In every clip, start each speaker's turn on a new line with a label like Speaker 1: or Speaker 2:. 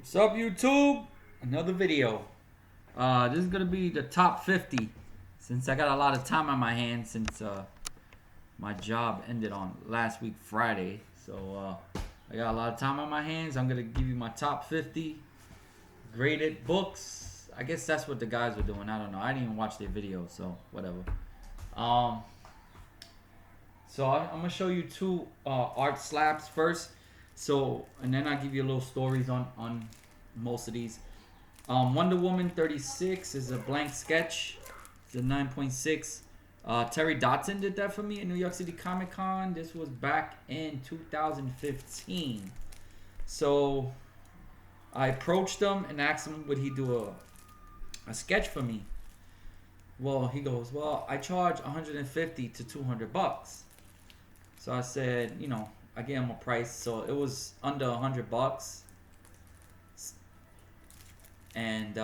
Speaker 1: What's up, YouTube? Another video. This is gonna be the top 50 since I got a lot of time on my hands since my job ended on last week Friday. So I got a lot of time on my hands. I'm gonna give you my top 50 graded books. I guess that's what the guys were doing. I don't know. I didn't even watch their video, so whatever. I'm gonna show you two art slabs first. So, and then I'll give you a little stories on most of these. Wonder Woman 36 is a blank sketch. It's a 9.6. Terry Dotson did that for me at New York City Comic Con. This was back in 2015. So I approached him and asked him would he do a sketch for me. Well, he goes, well, I charge 150 to 200 bucks. So I said, you know, I gave him a price. So it was under 100 bucks. And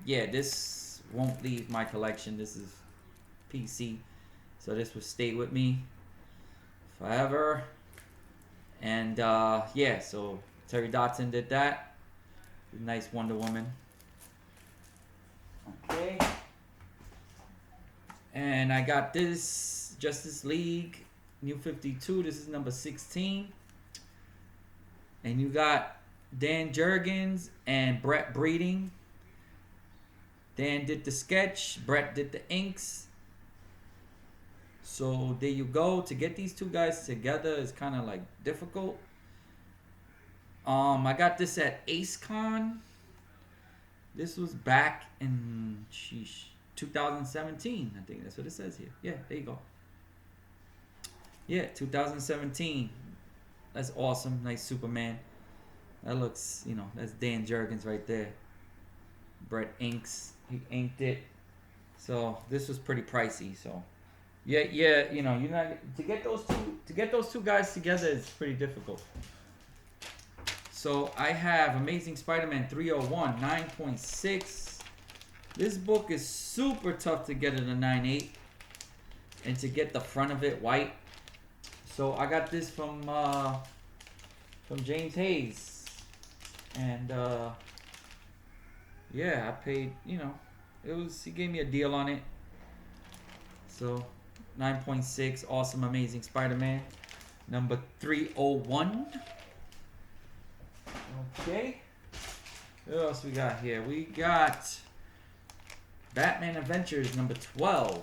Speaker 1: yeah, this won't leave my collection. This is PC. So this will stay with me forever. And yeah, so Terry Dotson did that. Nice Wonder Woman. Okay. And I got this Justice League New 52. This is number 16. And you got Dan Jurgens and Brett Breeding. Dan did the sketch. Brett did the inks. So there you go. To get these two guys together is kind of like difficult. I got this at AceCon. This was back in 2017. I think that's what it says here. Yeah, there you go. Yeah, 2017. That's awesome. Nice Superman. That looks, you know, that's Dan Jurgens right there. Brett inks. He inked it. So this was pretty pricey. So yeah, you know, you're not to get those two guys together is pretty difficult. So I have Amazing Spider-Man 301, 9.6. This book is super tough to get at a 9.8 and to get the front of it white. So I got this from James Hayes, and yeah, I paid, you know, he gave me a deal on it. So 9.6, awesome, Amazing Spider-Man, number 301. Okay, what else we got here? We got Batman Adventures number 12.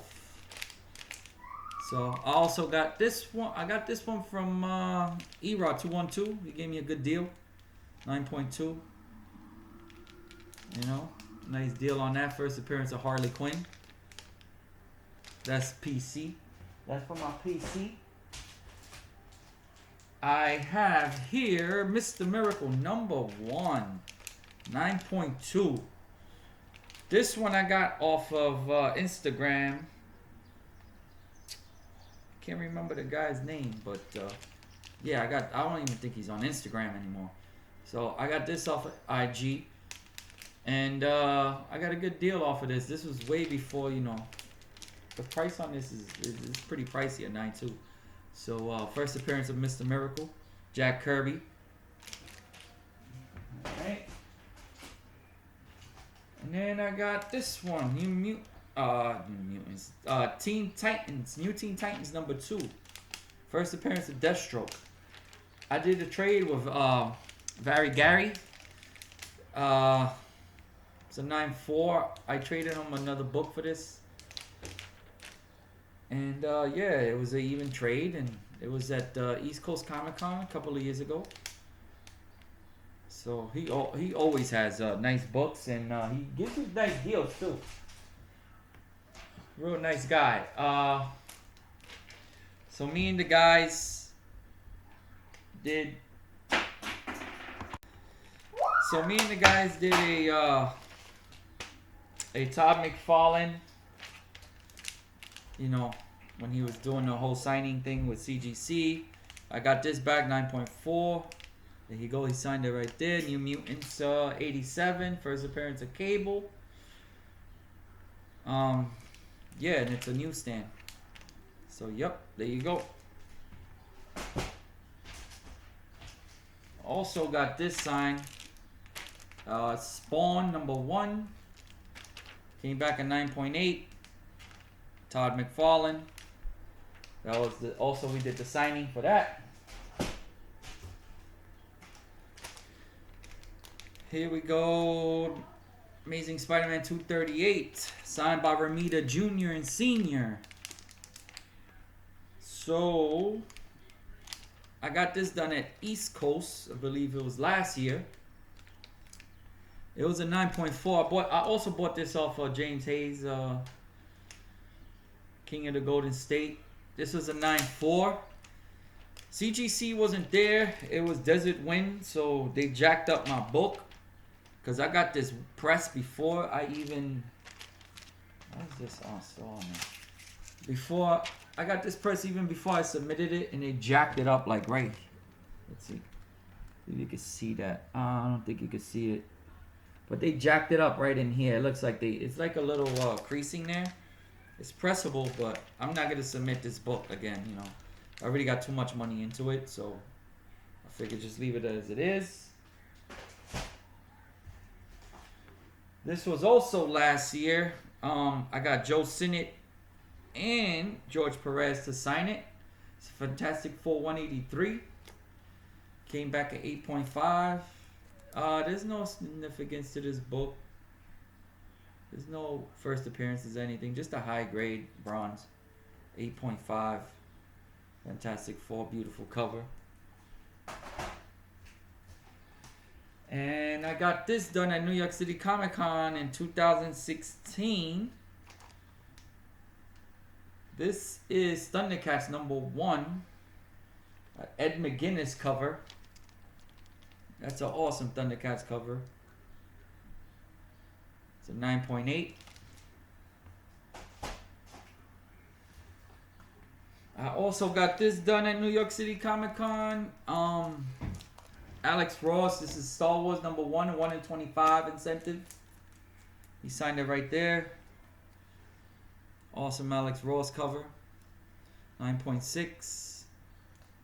Speaker 1: So I also got this one. I got this one from Erod 212. He gave me a good deal, 9.2. You know, nice deal on that. First appearance of Harley Quinn. That's PC. That's for my PC. I have here Mr. Miracle number 1, 9.2. This one I got off of Instagram. Can't remember the guy's name, but yeah, I don't even think he's on Instagram anymore. So I got this off of IG, and I got a good deal off of this. This was way before, you know, the price on this is pretty pricey at 9.2. So first appearance of Mr. Miracle, Jack Kirby. All right. And then I got this one, New Mutants, Teen Titans, New Teen Titans number 2. First appearance of Deathstroke. I did a trade with Barry Gary. It's a 9.4. I traded him another book for this. And yeah, it was an even trade, and it was at East Coast Comic Con a couple of years ago. So he always has nice books, and he gives you nice deals too. Real nice guy. So me and the guys did. So me and the guys did a Todd McFarlane. You know, when he was doing the whole signing thing with CGC. I got this back, 9.4. There you go, he signed it right there. New Mutants 87, first appearance of Cable. Yeah, and it's a newsstand. So, yep, there you go. Also got this sign Spawn #1 came back at 9.8. Todd McFarlane. That was also we did the signing for that. Here we go. Amazing Spider-Man 238, signed by Ramita Jr. and Sr. So I got this done at East Coast. I believe it was last year. It was a 9.4. I also bought this off of James Hayes, King of the Golden State. This was a 9.4. CGC wasn't there. It was Desert Wind, so they jacked up my book. Because I got this press before I even... What is this? Oh, so on there. I got this press even before I submitted it, and they jacked it up like right. Let's see. If you can see that. I don't think you can see it. But they jacked it up right in here. It looks like it's like a little creasing there. It's pressable, but I'm not going to submit this book again, you know. I already got too much money into it, so I figured just leave it as it is. This was also last year. I got Joe Sinnott and George Perez to sign it. It's a Fantastic Four 183. Came back at 8.5. There's no significance to this book. There's no first appearances or anything. Just a high grade bronze. 8.5. Fantastic Four, beautiful cover. And I got this done at New York City Comic Con in 2016. This is Thundercats #1. Ed McGuinness cover. That's an awesome Thundercats cover. It's a 9.8. I also got this done at New York City Comic Con. Alex Ross, this is Star Wars #1, 1 in 25 incentive. He signed it right there. Awesome Alex Ross cover. 9.6.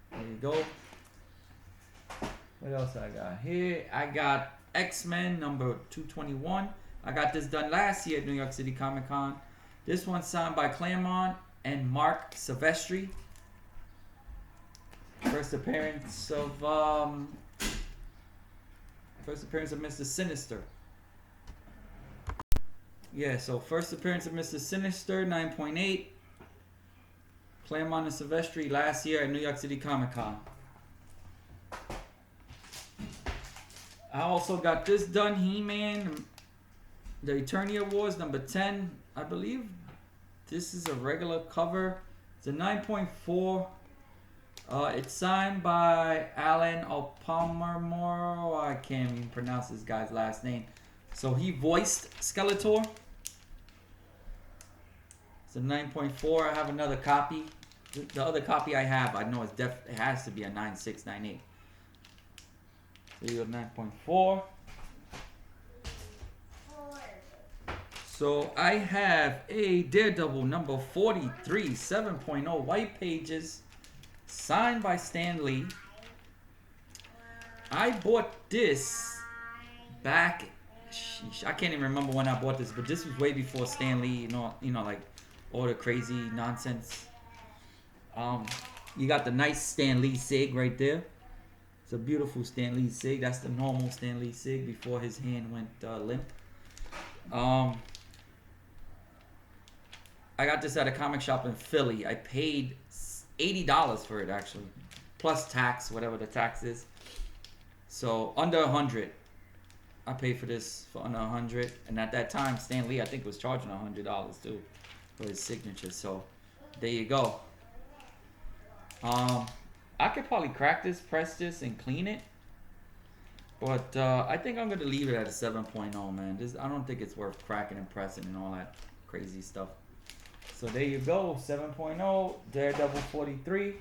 Speaker 1: There you go. What else I got here? I got X-Men #221. I got this done last year at New York City Comic Con. This one's signed by Claremont and Mark Silvestri. First appearance of Mr. Sinister. Yeah, so first appearance of Mr. Sinister, 9.8. Claremont and Silvestri last year at New York City Comic Con. I also got this done, He-Man, the Eternia Wars #10. I believe this is a regular cover. It's a 9.4. It's signed by Alan Opalmore. I can't even pronounce this guy's last name. So he voiced Skeletor. It's a 9.4. I have another copy. The other copy I have, I know it has to be a 9.6, 9.8. So you have 9.4. So I have a Daredevil #43, 7.0 white pages. Signed by Stan Lee. I bought this back. Sheesh, I can't even remember when I bought this, but this was way before Stan Lee. You know, like all the crazy nonsense. You got the nice Stan Lee sig right there. It's a beautiful Stan Lee sig. That's the normal Stan Lee sig before his hand went limp. I got this at a comic shop in Philly. I paid $80 for it actually, plus tax, whatever the tax is. So under 100. I paid for this for under 100, and at that time, Stan Lee I think was charging $100 too for his signature. So there you go. I could probably crack this, press this, and clean it, but I think I'm gonna leave it at a 7.0, man. I don't think it's worth cracking and pressing and all that crazy stuff. So there you go, 7.0, Daredevil 43.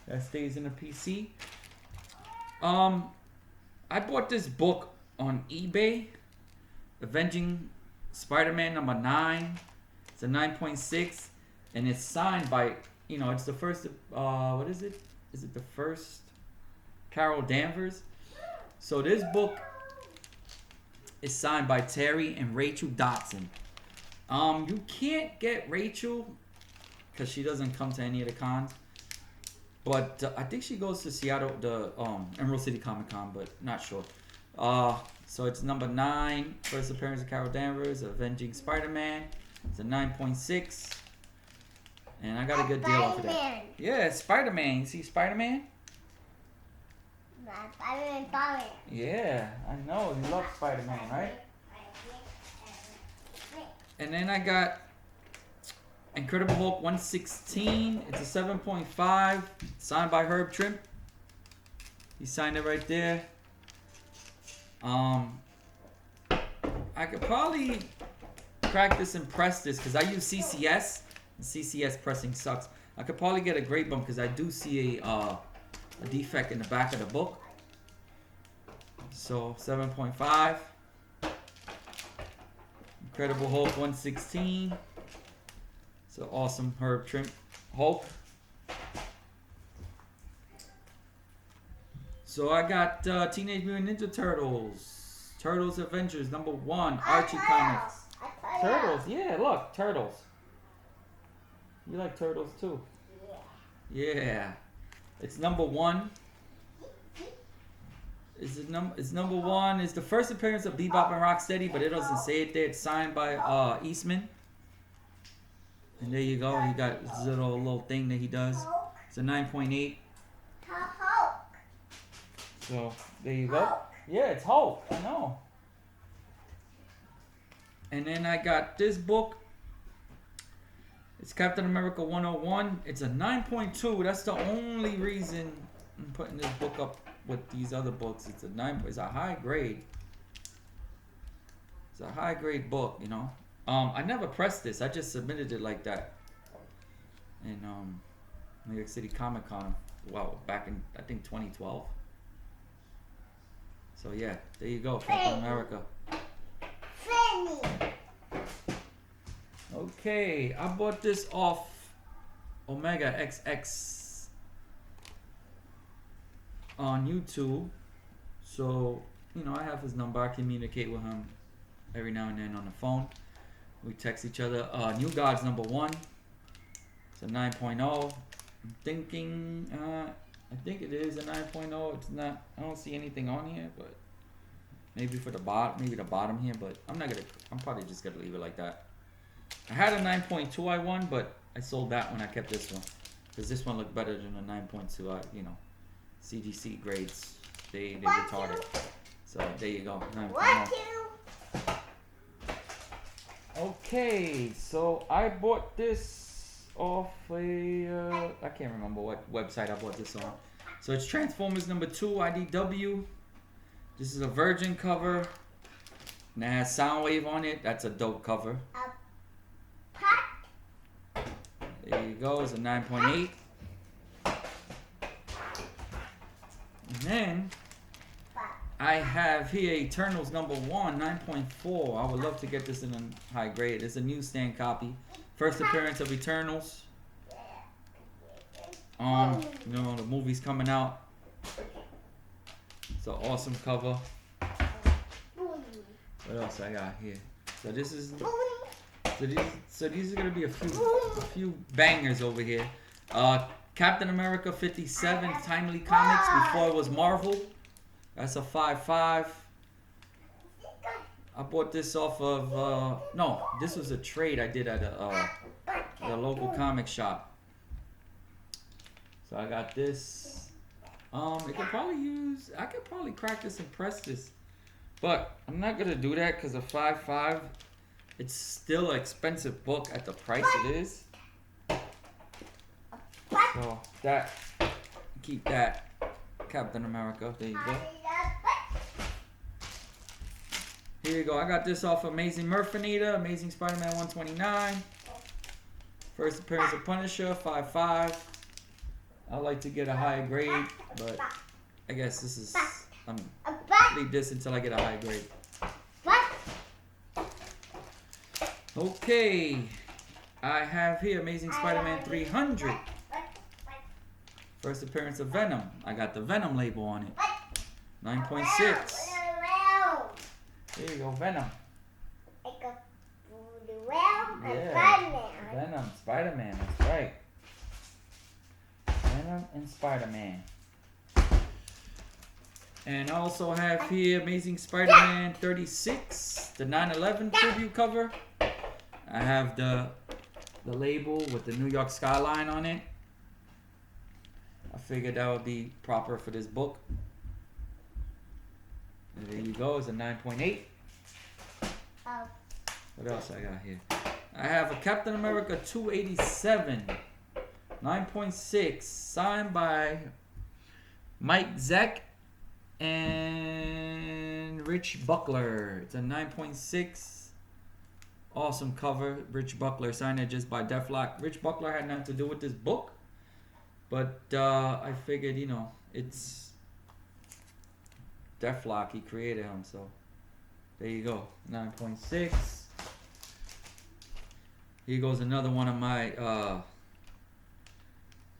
Speaker 1: That stays in the PC. I bought this book on eBay, Avenging Spider-Man #9. It's a 9.6, and it's signed by, it's the first, what is it? Is it the first? Carol Danvers. So this book is signed by Terry and Rachel Dotson. You can't get Rachel because she doesn't come to any of the cons. But I think she goes to Seattle, the Emerald City Comic Con, but not sure. So it's number 9, first appearance of Carol Danvers, Avenging Spider-Man. It's a 9.6. And I got a good deal off of that. Yeah, Spider-Man. You see Spider-Man?
Speaker 2: Spider-Man.
Speaker 1: Yeah, I know. You love Spider-Man, right? And then I got Incredible Hulk 116. It's a 7.5. Signed by Herb Trimp. He signed it right there. I could probably practice and press this because I use CCS. And CCS pressing sucks. I could probably get a great bump because I do see a defect in the back of the book. So 7.5. Incredible Hulk 116. So awesome Herb Trimp Hulk. So I got Teenage Mutant Ninja Turtles. Turtles Adventures number 1. Archie Comics. Turtles, yeah, look, Turtles. You like Turtles too? Yeah. It's number 1. It's number 1. It's the first appearance of Bebop and Rocksteady, but it doesn't say it there. It's signed by Eastman. And there you go. He got this little thing that he does. It's a 9.8. So there you go. Yeah, it's Hulk. I know. And then I got this book. It's Captain America 101. It's a 9.2. That's the only reason I'm putting this book up with these other books. It's a 9. It's a high grade. It's a high grade book, you know. I never pressed this. I just submitted it like that. In New York City Comic Con. Wow, back in I think 2012. So yeah, there you go, Captain America. Okay, I bought this off Omega XX on YouTube. So, you know, I have his number. I communicate with him every now and then on the phone. We text each other. New Gods number 1. It's a 9.0. I'm thinking, I think it is a 9.0. It's not, I don't see anything on here, but maybe for the bottom, maybe the bottom here, but I'm probably just gonna leave it like that. I had a 9.2 I won, but I sold that one. I kept this one because this one looked better than a 9.2. You know, CGC grades, they retarded. So there you go, 9.0. Okay, so I bought this off a, I can't remember what website I bought this on. So it's Transformers number 2 IDW. This is a Virgin cover. And it has Soundwave on it. That's a dope cover. There you go. It's a 9.8. And then I have here Eternals number 1, 9.4. I would love to get this in a high grade. It's a newsstand copy. First appearance of Eternals. You know, the movie's coming out. It's an awesome cover. What else I got here? So this is these are gonna be a few bangers over here. Captain America 57 Timely Comics before it was Marvel. That's a 5.5. I bought this off of no, this was a trade I did at a local comic shop. So I got this. I could probably practice and press this, but I'm not gonna do that because a 5.5. It's still an expensive book at the price it is. So that, keep that. Captain America. There you go. Here you go. I got this off Amazing Murphinita, Amazing Spider-Man 129. First appearance of Punisher, 5.5. I like to get a higher grade, but I guess this is, I'm leave this until I get a high grade. Okay, I have here Amazing Spider-Man 300. First appearance of Venom. I got the Venom label on it. 9.6. There you go, Venom.
Speaker 2: Like a well and
Speaker 1: Yeah,
Speaker 2: Spider-Man.
Speaker 1: Venom, Spider-Man, that's right. Venom and Spider-Man. And I also have here Amazing Spider-Man 36, the 9/11 tribute cover. I have the label with the New York skyline on it. I figured that would be proper for this book. And there you go, it's a 9.8. What else I got here? I have a Captain America 287, 9.6, signed by Mike Zeck and Rich Buckler. It's a 9.6. Awesome cover. Rich Buckler signed it just by Deflock. Rich Buckler had nothing to do with this book, but I figured, you know, it's Deflock. He created him, so there you go. 9.6. Here goes another one of my.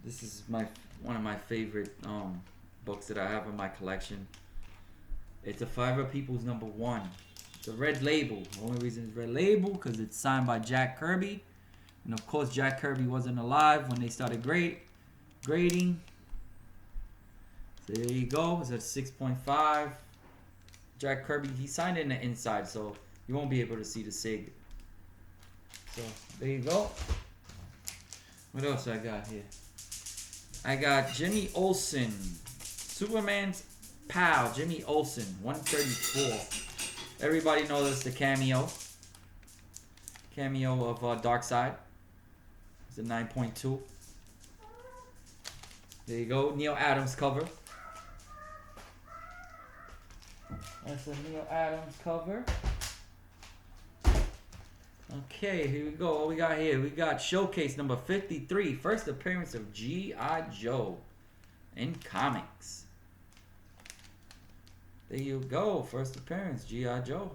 Speaker 1: This is one of my favorite books that I have in my collection. It's a Five of People's #1. It's a red label. The only reason it's red label because it's signed by Jack Kirby, and of course Jack Kirby wasn't alive when they started grading. So there you go. It's at 6.5. Jack Kirby, he signed it in the inside, so you won't be able to see the sig. So there you go. What else I got here? I got Jimmy Olsen, Superman's pal, Jimmy Olsen, 134. Everybody knows the cameo of Darkseid. It's a 9.2. There you go, Neil Adams cover. That's a Neil Adams cover. Okay, here we go. What we got here? We got Showcase number 53. First appearance of G.I. Joe in comics. There you go. First appearance, G.I. Joe.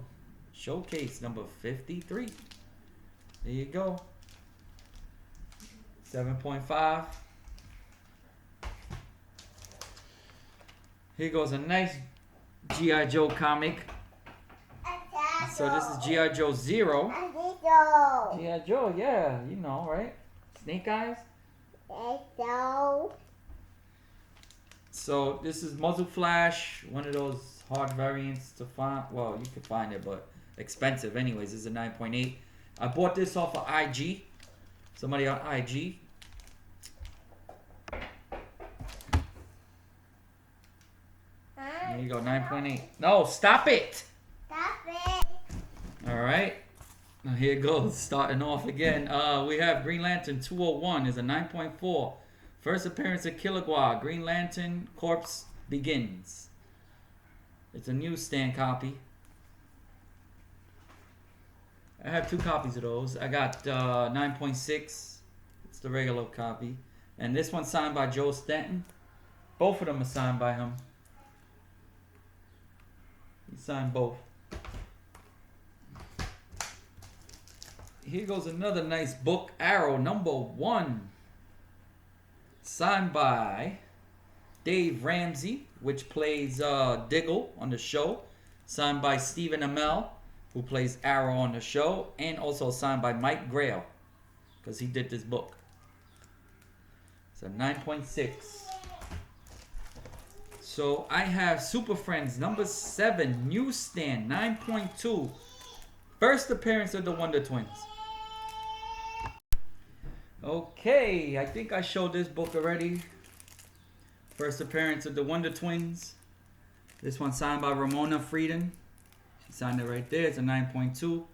Speaker 1: Showcase number 53. There you go. 7.5. Here goes a nice G.I. Joe comic. So this is G.I. Joe 0. G.I. Joe, yeah, you know, right? Snake Eyes. So this is Muzzle Flash, one of those hard variants to find. Well, you can find it, but expensive anyways. This is a 9.8. I bought this off of IG. Somebody on IG. There you go, 9.8. No, stop it!
Speaker 2: Stop it!
Speaker 1: Alright. Now here it goes, starting off again. We have Green Lantern 201 is a 9.4. First appearance of Kilowog. Green Lantern Corpse begins. It's a newsstand copy. I have 2 copies of those. I got 9.6. It's the regular copy. And this one's signed by Joe Stanton. Both of them are signed by him. He signed both. Here goes another nice book. Arrow #1. Signed by Dave Ramsey, which plays Diggle on the show. Signed by Stephen Amell, who plays Arrow on the show. And also signed by Mike Grail, because he did this book. So 9.6. So I have Super Friends #7, newsstand 9.2. First appearance of the Wonder Twins. Okay, I think I showed this book already. First appearance of the Wonder Twins. This one signed by Ramona Frieden. She signed it right there. It's a 9.2.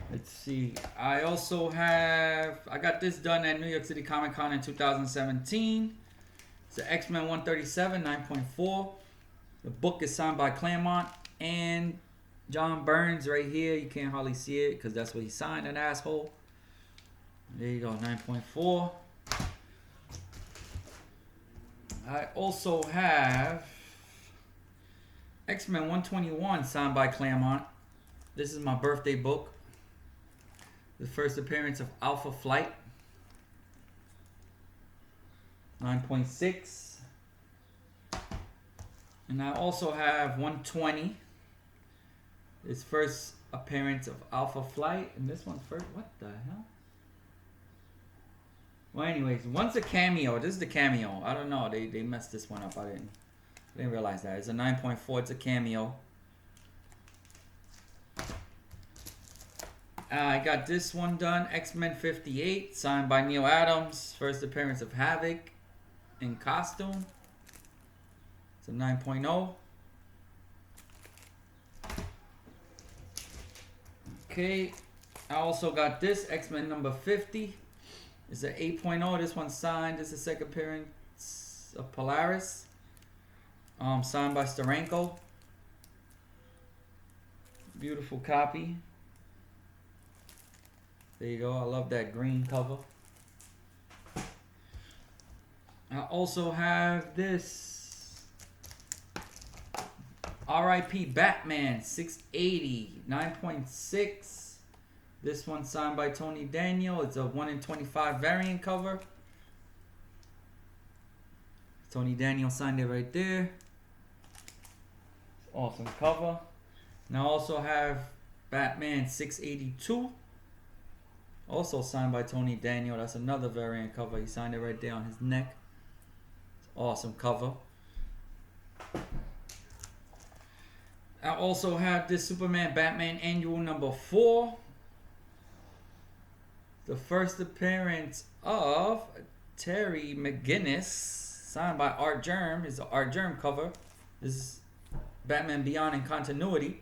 Speaker 1: Let's see. I also have, I got this done at New York City Comic Con in 2017. It's an X-Men 137, 9.4. The book is signed by Claremont and John Burns right here. You can't hardly see it because that's what he signed, an asshole. There you go, 9.4. I also have X-Men 121 signed by Claremont. This is my birthday book. The first appearance of Alpha Flight. 9.6. And I also have 120 His first appearance of Alpha Flight, and this one's first. What the hell? Well, anyways, one's a cameo. This is the cameo. I don't know. They messed this one up. I didn't realize that. It's a 9.4. It's a cameo. I got this one done. X-Men 58, signed by Neil Adams. First appearance of Havoc in costume. It's a 9.0. Okay. I also got this X-Men number 50. It's an 8.0. This one's signed. This is the second appearance of Polaris. Signed by Steranko. Beautiful copy. There you go. I love that green cover. I also have this R.I.P. Batman 680 9.6. This one signed by Tony Daniel. It's a 1 in 25 variant cover. Tony Daniel signed it right there. Awesome cover. Now I also have Batman 682. Also signed by Tony Daniel. That's another variant cover. He signed it right there on his neck. It's awesome cover. I also have this Superman Batman Annual number 4. The first appearance of Terry McGinnis, signed by Art Germ. It's an Art Germ cover. This is Batman Beyond in continuity.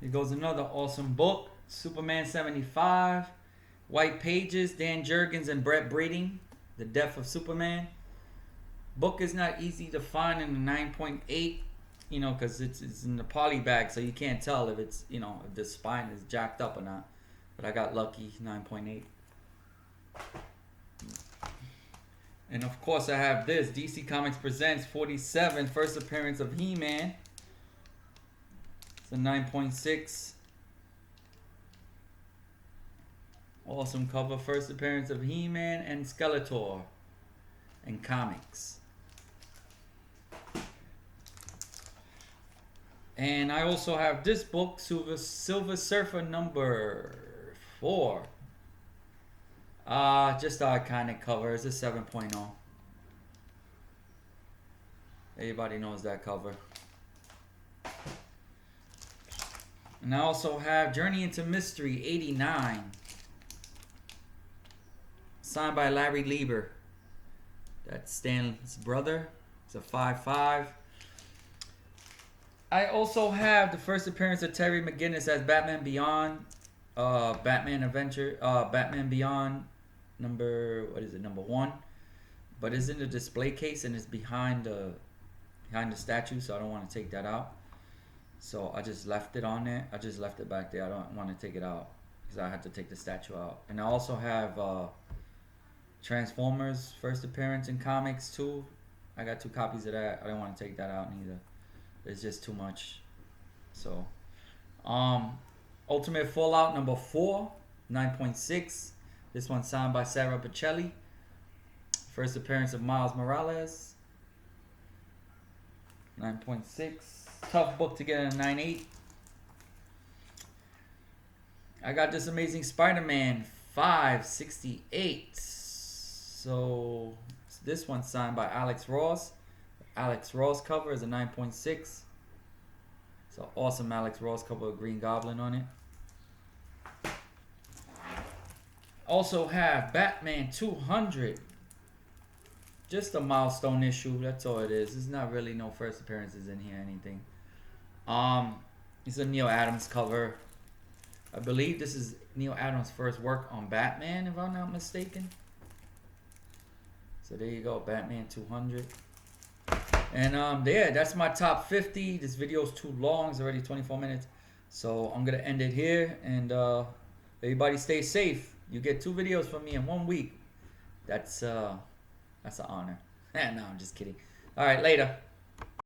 Speaker 1: Here goes another awesome book. Superman 75. White Pages, Dan Jurgens and Brett Breeding. The Death of Superman. Book is not easy to find in the 9.8. You know, because it's in the poly bag, so you can't tell if it's, you know, if the spine is jacked up or not. But I got lucky, 9.8. And of course I have this, DC Comics Presents 47, first appearance of He-Man. It's a 9.6. Awesome cover, first appearance of He-Man and Skeletor in comics. And I also have this book, Silver Surfer number 4. Just the iconic cover. It's a 7.0. Everybody knows that cover. And I also have Journey into Mystery 89. Signed by Larry Lieber. That's Stan's brother. It's a 5.5. I also have the first appearance of Terry McGinnis as Batman Beyond, Batman Adventure, Batman Beyond, number 1. But it's in the display case and it's behind the statue, so I don't want to take that out. So I just left it on there. I just left it back there. I don't want to take it out because I had to take the statue out. And I also have Transformers first appearance in comics too. I got 2 copies of that. I don't want to take that out neither. It's just too much. So, Ultimate Fallout number 4, 9.6. This one signed by Sarah Pacelli. First appearance of Miles Morales. 9.6. Tough book to get in a 9.8. I got this Amazing Spider-Man 568. So, this one signed by Alex Ross. Alex Ross cover is a 9.6. It's an awesome Alex Ross cover with Green Goblin on it. Also have Batman 200. Just a milestone issue. That's all it is. There's not really no first appearances in here or anything. It's a Neil Adams cover. I believe this is Neil Adams' first work on Batman, if I'm not mistaken. So there you go, Batman 200. And yeah, that's my top 50. This video is too long. It's already 24 minutes. So I'm going to end it here. And everybody stay safe. You get 2 videos from me in 1 week. That's an honor. No, I'm just kidding. All right, later.